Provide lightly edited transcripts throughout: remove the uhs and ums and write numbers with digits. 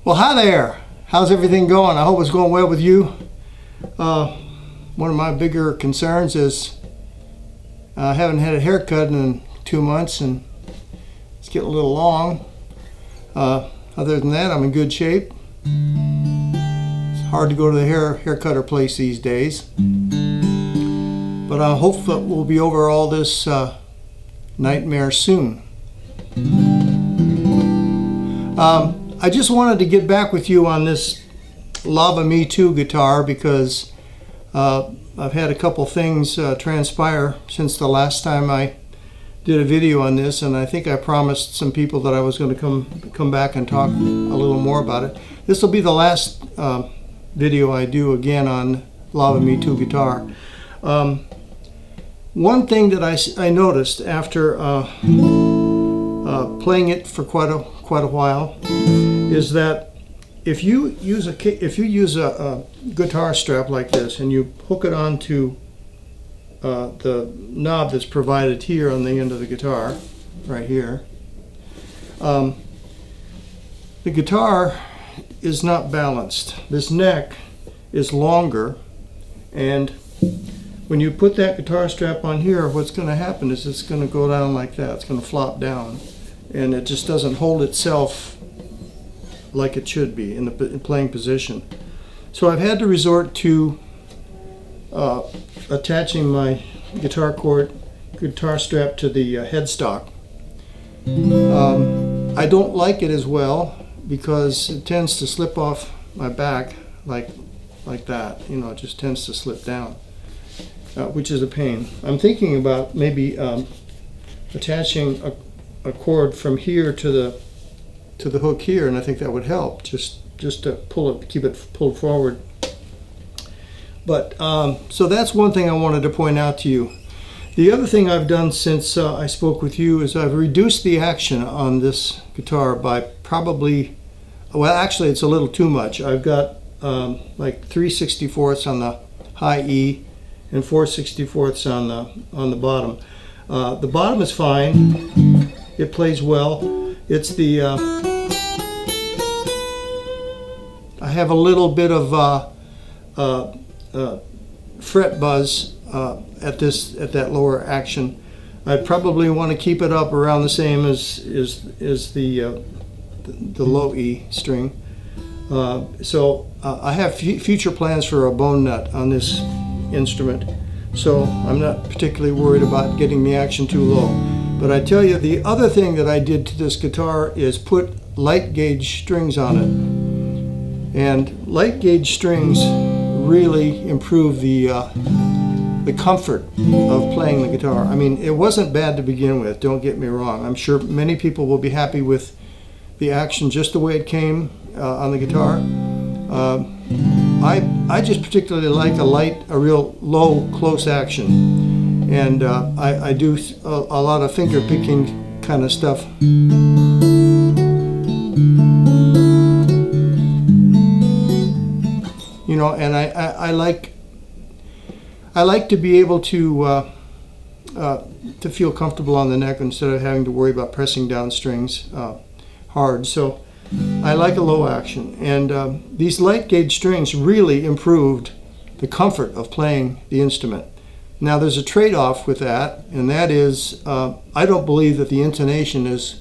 Well, hi there. How's everything going? I hope it's going well with you. One of my bigger concerns is I haven't had a haircut in 2 months and it's getting a little long. Other than that, I'm in good shape. It's hard to go to the haircutter place these days. But I hope that we'll be over all this nightmare soon. I just wanted to get back with you on this Lava Me Too guitar because I've had a couple things transpire since the last time I did a video on this, and I think I promised some people that I was going to come back and talk a little more about it. This will be the last video I do again on Lava Me Too guitar. One thing that I noticed after playing it for quite a while is that if you use a guitar strap like this and you hook it onto the knob that's provided here on the end of the guitar, right here, the guitar is not balanced. This neck is longer, and when you put that guitar strap on here, what's going to happen is it's going to go down like that. It's going to flop down, and it just doesn't hold itself like it should be in the playing position. So I've had to resort to attaching my guitar strap to the headstock. I don't like it as well because it tends to slip off my back like that. You know, it just tends to slip down, which is a pain. I'm thinking about maybe attaching a cord from here to the hook here, and I think that would help just to keep it pulled forward. But so that's one thing I wanted to point out to you. The other thing I've done since I spoke with you is I've reduced the action on this guitar by probably, well, actually it's a little too much. I've got like 3/64 on the high E and 4/64 on the bottom. The bottom is fine. It plays well. It's the I have a little bit of fret buzz at that lower action. I probably want to keep it up around the same as the low E string. So I have future plans for a bone nut on this instrument, so I'm not particularly worried about getting the action too low. But I tell you, the other thing that I did to this guitar is put light gauge strings on it. And light gauge strings really improve the comfort of playing the guitar. I mean, it wasn't bad to begin with, don't get me wrong. I'm sure many people will be happy with the action just the way it came on the guitar. I just particularly like a real low, close action. And I do a lot of finger picking kind of stuff. You know, and I like to be able to feel comfortable on the neck instead of having to worry about pressing down strings hard. So I like a low action, and these light gauge strings really improved the comfort of playing the instrument. Now there's a trade-off with that, and that is I don't believe that the intonation is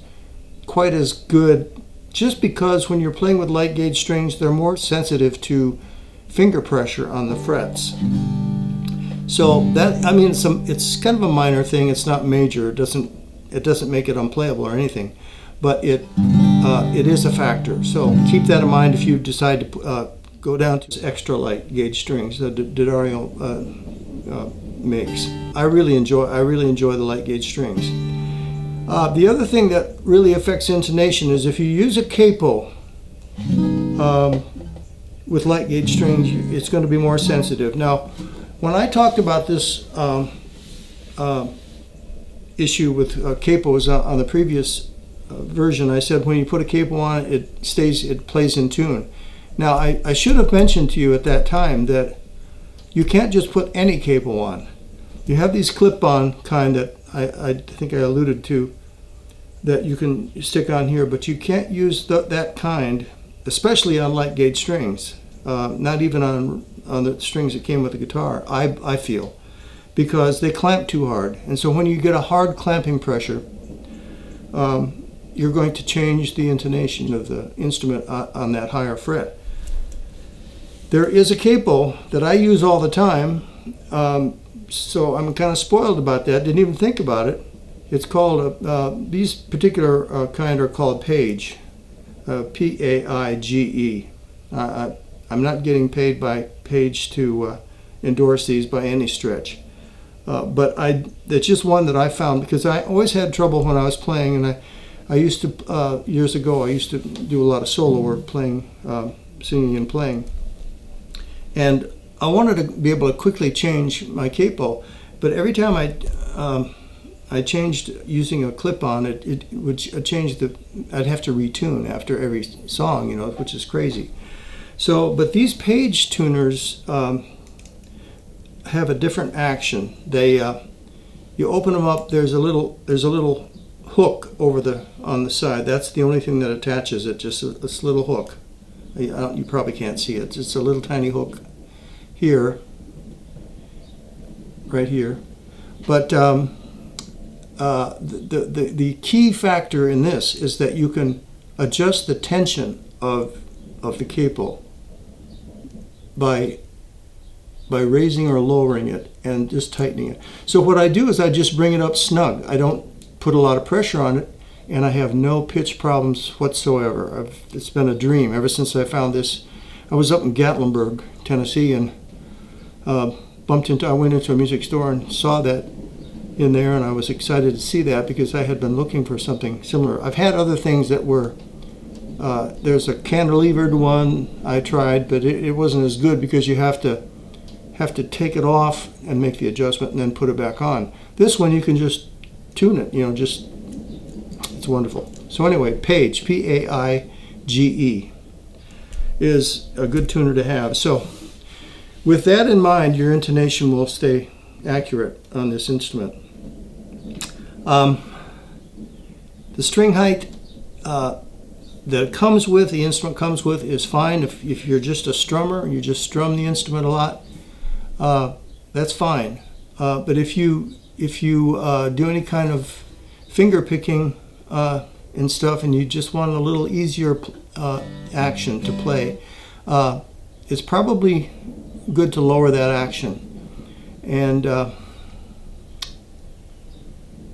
quite as good, just because when you're playing with light gauge strings, they're more sensitive to finger pressure on the frets. So that, I mean, it's kind of a minor thing. It's not major. It doesn't make it unplayable or anything, but it is a factor. So keep that in mind if you decide to go down to extra light gauge strings that D'Addario makes. I really enjoy the light gauge strings. The other thing that really affects intonation is if you use a capo with light gauge strings, it's going to be more sensitive. Now, when I talked about this issue with capos on the previous version, I said when you put a capo on it, it plays in tune. Now, I should have mentioned to you at that time that you can't just put any capo on. You have these clip-on kind that I think I alluded to that you can stick on here, but you can't use that kind especially on light gauge strings, not even on the strings that came with the guitar, I feel, because they clamp too hard. And so when you get a hard clamping pressure, you're going to change the intonation of the instrument on that higher fret. There is a capo that I use all the time, so I'm kind of spoiled about that. Didn't even think about it. It's called, these particular kind are called Paige, P-A-I-G-E. I'm not getting paid by Paige to endorse these by any stretch. But it's just one that I found because I always had trouble when I was playing, and I used to, years ago, I used to do a lot of solo work playing, singing and playing. And I wanted to be able to quickly change my capo, but every time I changed using a clip-on, it would change I'd have to retune after every song, you know, which is crazy. So, but these Paige tuners have a different action. They, you open them up, there's a little hook on the side. That's the only thing that attaches it, just this little hook. You probably can't see it. It's just a little tiny hook here, right here. But the key factor in this is that you can adjust the tension of the capo by raising or lowering it and just tightening it. So what I do is I just bring it up snug. I don't put a lot of pressure on it, and I have no pitch problems whatsoever. It's been a dream ever since I found this. I was up in Gatlinburg, Tennessee, and I went into a music store and saw that in there, and I was excited to see that because I had been looking for something similar. I've had other things that were, there's a cantilevered one I tried, but it wasn't as good because you have to take it off and make the adjustment and then put it back on. This one you can just tune it, you know, it's wonderful. So anyway, Paige, P-A-I-G-E, is a good tuner to have. So with that in mind, your intonation will stay accurate on this instrument. The string height that the instrument comes with is fine. If you're just a strummer and you just strum the instrument a lot, that's fine. But if you do any kind of finger picking and stuff, and you just want a little easier action to play, it's probably good to lower that action. And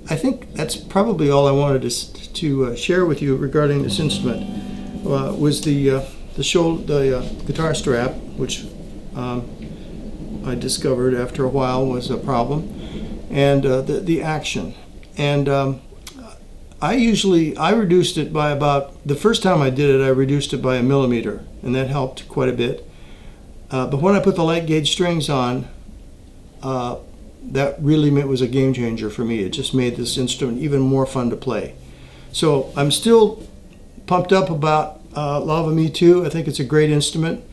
I think that's probably all I wanted to share with you regarding this instrument. Was the guitar strap, which I discovered after a while was a problem, and the action. And I reduced it by the first time I did it, I reduced it by 1 millimeter, and that helped quite a bit. But when I put the light gauge strings on, that really was a game changer for me. It just made this instrument even more fun to play. So I'm still pumped up about Lava Me Too. I think it's a great instrument.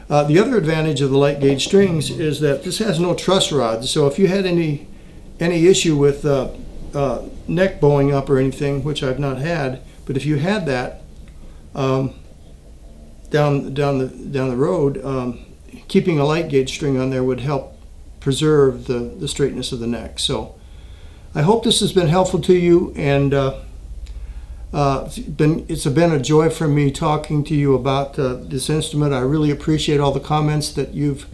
The other advantage of the light gauge strings is that this has no truss rods. So if you had any issue with neck bowing up or anything, which I've not had, but if you had that down the road, keeping a light gauge string on there would help preserve the straightness of the neck. So I hope this has been helpful to you, and it's been a joy for me talking to you about this instrument. I really appreciate all the comments that you've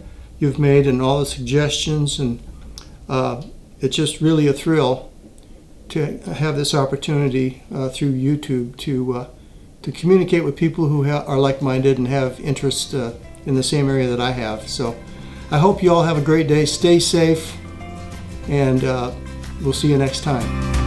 made and all the suggestions, and it's just really a thrill to have this opportunity through YouTube to communicate with people who are like-minded and have interest in the same area that I have. So I hope you all have a great day. Stay safe, and we'll see you next time.